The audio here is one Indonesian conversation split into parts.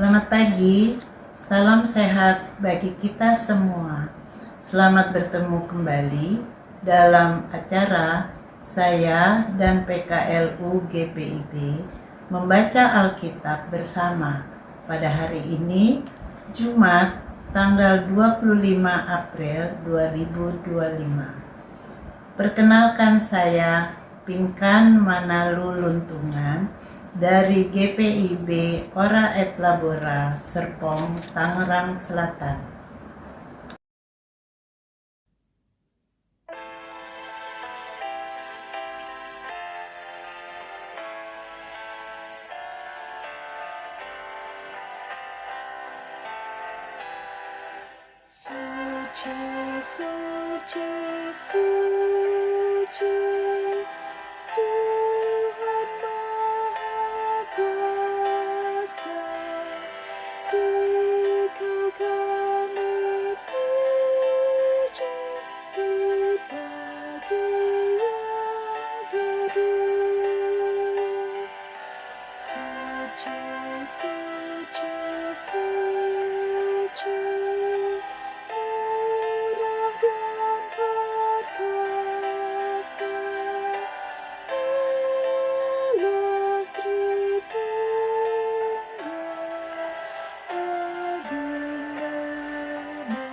Selamat pagi, salam sehat bagi kita semua. Selamat bertemu kembali dalam acara saya dan PKLU GPIB membaca Alkitab bersama pada hari ini, Jumat, tanggal 25 April 2025. Perkenalkan saya Pinkan Manalu Luntungan dari GPIB Ora et Labora, Serpong, Tangerang Selatan. Suci, suci, suci, Tuhan Maha Kuasa, Dikau kami puji di bagian teduh. Suci, suci, suci, murah dan perkasa, Allah Tritunggal, agung namamu.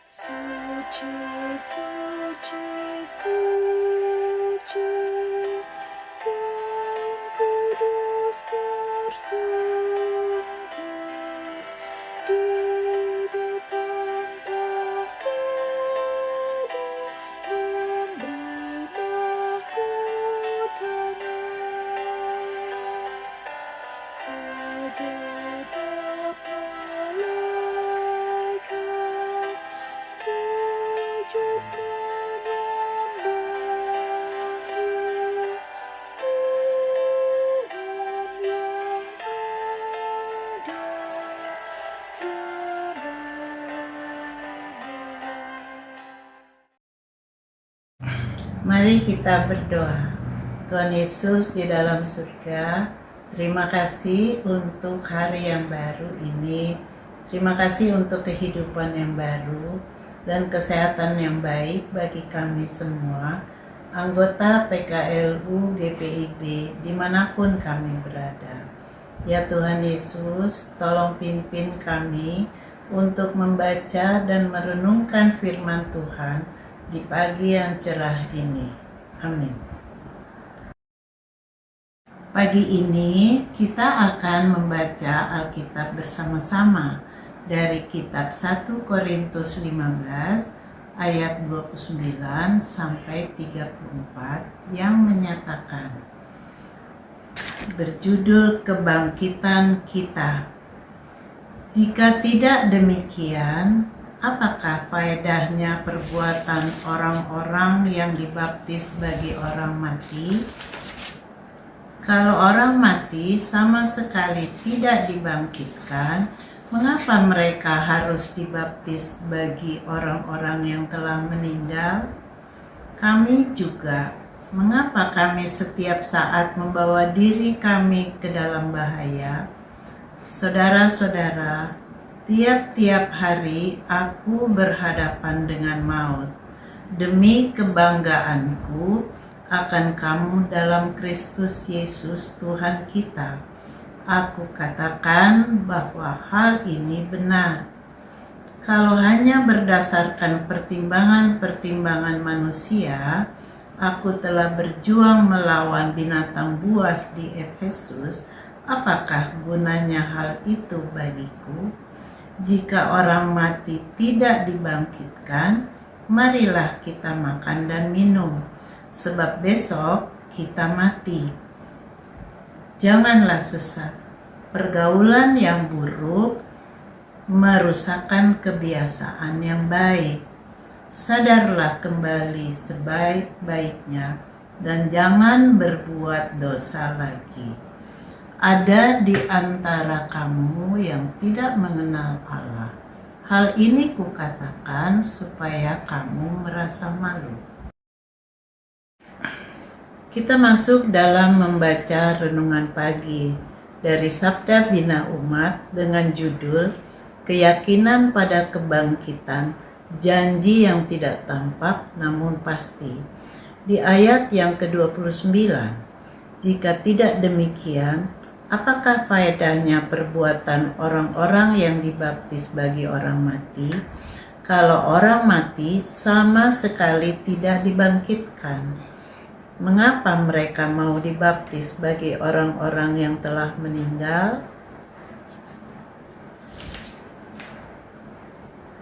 Suci, suci, suci, Kau kudus tersungkur di depan tahta-Mu, memberi mahkotanya. Segenap malaikat sujud menyembah-Mu, Tuhan yang ada selama-lamanya. Mari kita berdoa. Tuhan Yesus di dalam surga, terima kasih untuk hari yang baru ini. Terima kasih untuk kehidupan yang baru dan kesehatan yang baik bagi kami semua, anggota PKLU GPIB dimanapun kami berada. Ya Tuhan Yesus, tolong pimpin kami untuk membaca dan merenungkan firman Tuhan di pagi yang cerah ini. Amin. Pagi ini kita akan membaca Alkitab bersama-sama dari kitab 1 Korintus 15 ayat 29 sampai 34 yang menyatakan, berjudul Kebangkitan Kita. Jika tidak demikian, apakah faedahnya perbuatan orang-orang yang dibaptis bagi orang mati? Kalau orang mati sama sekali tidak dibangkitkan, mengapa mereka harus dibaptis bagi orang-orang yang telah meninggal? Kami juga, mengapa kami setiap saat membawa diri kami ke dalam bahaya? Saudara-saudara, tiap-tiap hari aku berhadapan dengan maut. Demi kebanggaanku akan kamu dalam Kristus Yesus Tuhan kita, aku katakan bahwa hal ini benar. Kalau hanya berdasarkan pertimbangan-pertimbangan manusia, aku telah berjuang melawan binatang buas di Efesus. Apakah gunanya hal itu bagiku? Jika orang mati tidak dibangkitkan, marilah kita makan dan minum, sebab besok kita mati. Janganlah sesat. Pergaulan yang buruk merusakkan kebiasaan yang baik. Sadarlah kembali sebaik-baiknya dan jangan berbuat dosa lagi. Ada di antara kamu yang tidak mengenal Allah. Hal ini kukatakan supaya kamu merasa malu. Kita masuk dalam membaca renungan pagi dari Sabda Bina Umat dengan judul Keyakinan pada Kebangkitan, Janji yang Tidak Tampak Namun Pasti. Di ayat yang ke-29, jika tidak demikian, apakah faedahnya perbuatan orang-orang yang dibaptis bagi orang mati, kalau orang mati sama sekali tidak dibangkitkan? Mengapa mereka mau dibaptis bagi orang-orang yang telah meninggal?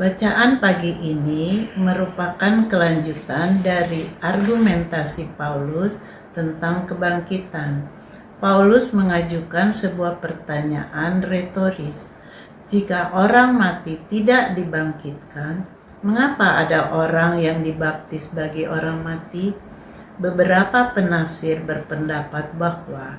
Bacaan pagi ini merupakan kelanjutan dari argumentasi Paulus tentang kebangkitan. Paulus mengajukan sebuah pertanyaan retoris. Jika orang mati tidak dibangkitkan, mengapa ada orang yang dibaptis bagi orang mati? Beberapa penafsir berpendapat bahwa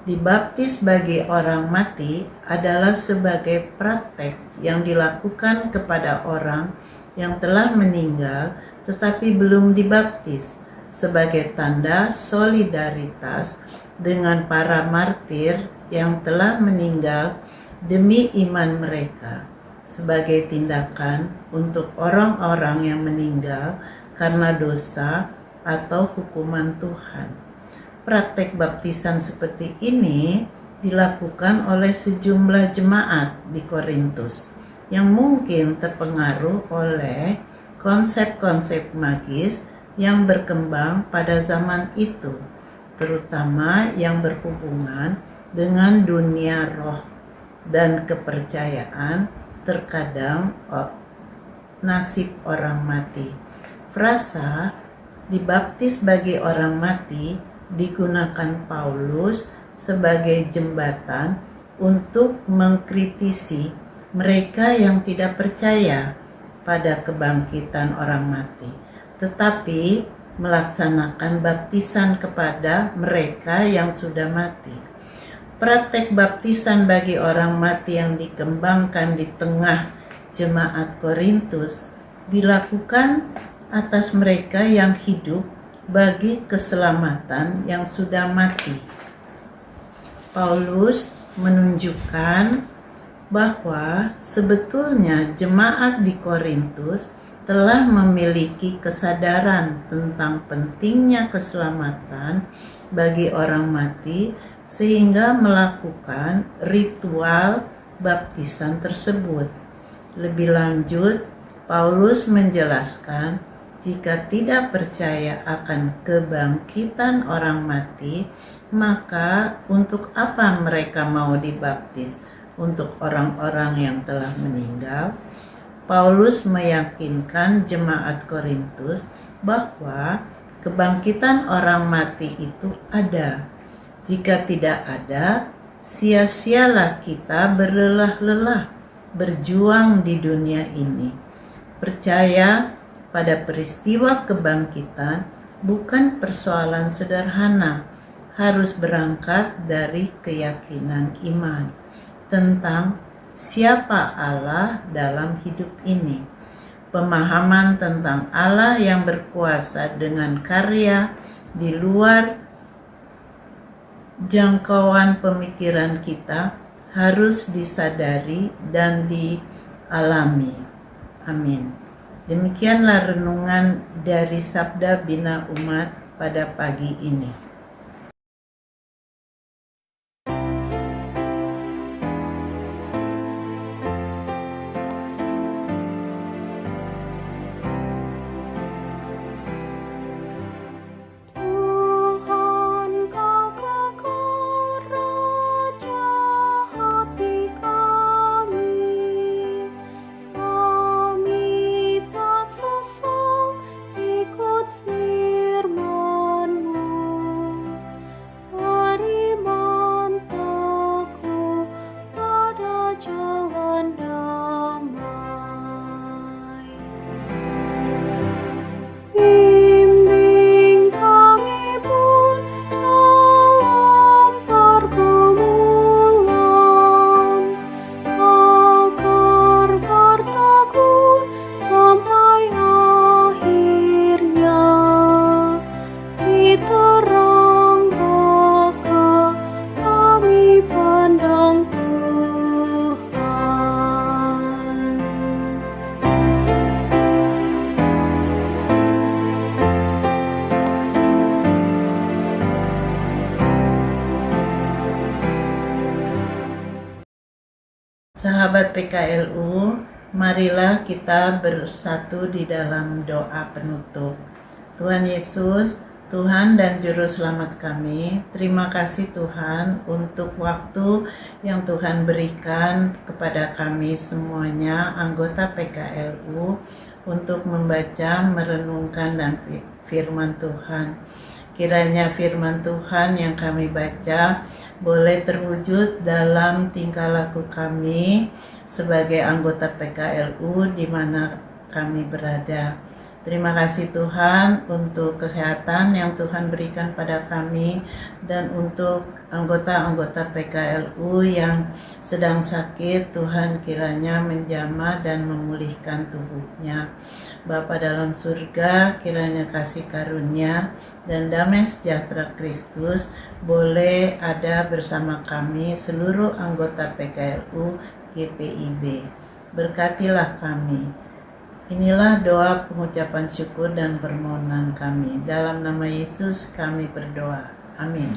dibaptis bagi orang mati adalah sebagai praktek yang dilakukan kepada orang yang telah meninggal tetapi belum dibaptis, sebagai tanda solidaritas dengan para martir yang telah meninggal demi iman mereka, sebagai tindakan untuk orang-orang yang meninggal karena dosa atau hukuman Tuhan. Praktek baptisan seperti ini dilakukan oleh sejumlah jemaat di Korintus yang mungkin terpengaruh oleh konsep-konsep magis yang berkembang pada zaman itu, terutama yang berhubungan dengan dunia roh dan kepercayaan terkadang nasib orang mati. Frasa dibaptis bagi orang mati digunakan Paulus sebagai jembatan untuk mengkritisi mereka yang tidak percaya pada kebangkitan orang mati, tetapi melaksanakan baptisan kepada mereka yang sudah mati. Praktek baptisan bagi orang mati yang dikembangkan di tengah jemaat Korintus dilakukan atas mereka yang hidup bagi keselamatan yang sudah mati. Paulus menunjukkan bahwa sebetulnya jemaat di Korintus telah memiliki kesadaran tentang pentingnya keselamatan bagi orang mati sehingga melakukan ritual baptisan tersebut. Lebih lanjut, Paulus menjelaskan jika tidak percaya akan kebangkitan orang mati, maka untuk apa mereka mau dibaptis? Untuk orang-orang yang telah meninggal. Paulus meyakinkan jemaat Korintus bahwa kebangkitan orang mati itu ada. Jika tidak ada, sia-sialah kita berlelah-lelah berjuang di dunia ini. Percaya pada peristiwa kebangkitan bukan persoalan sederhana, harus berangkat dari keyakinan iman tentang siapa Allah dalam hidup ini. Pemahaman tentang Allah yang berkuasa dengan karya di luar jangkauan pemikiran kita harus disadari dan dialami. Amin. Demikianlah renungan dari Sabda Bina Umat pada pagi ini. Tuhan, Kau kekal Raja hati kami. Kami tak sesal ikut firman-Mu. Sahabat PKLU, marilah kita bersatu di dalam doa penutup. Tuhan Yesus, Tuhan dan Juru Selamat kami, terima kasih Tuhan untuk waktu yang Tuhan berikan kepada kami semuanya, anggota PKLU, untuk membaca, merenungkan dan firman Tuhan. Kiranya firman Tuhan yang kami baca boleh terwujud dalam tingkah laku kami sebagai anggota PKLU di mana kami berada. Terima kasih Tuhan untuk kesehatan yang Tuhan berikan pada kami dan untuk anggota-anggota PKLU yang sedang sakit, Tuhan kiranya menjamah dan memulihkan tubuhnya. Bapa dalam surga, kiranya kasih karunia dan damai sejahtera Kristus boleh ada bersama kami seluruh anggota PKLU GPIB. Berkatilah kami. Inilah doa pengucapan syukur dan permohonan kami. Dalam nama Yesus kami berdoa. Amin.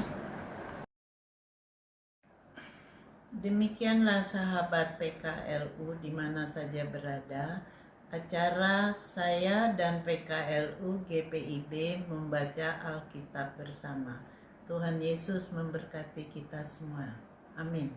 Demikianlah sahabat PKLU di mana saja berada, acara saya dan PKLU GPIB membaca Alkitab bersama. Tuhan Yesus memberkati kita semua. Amin.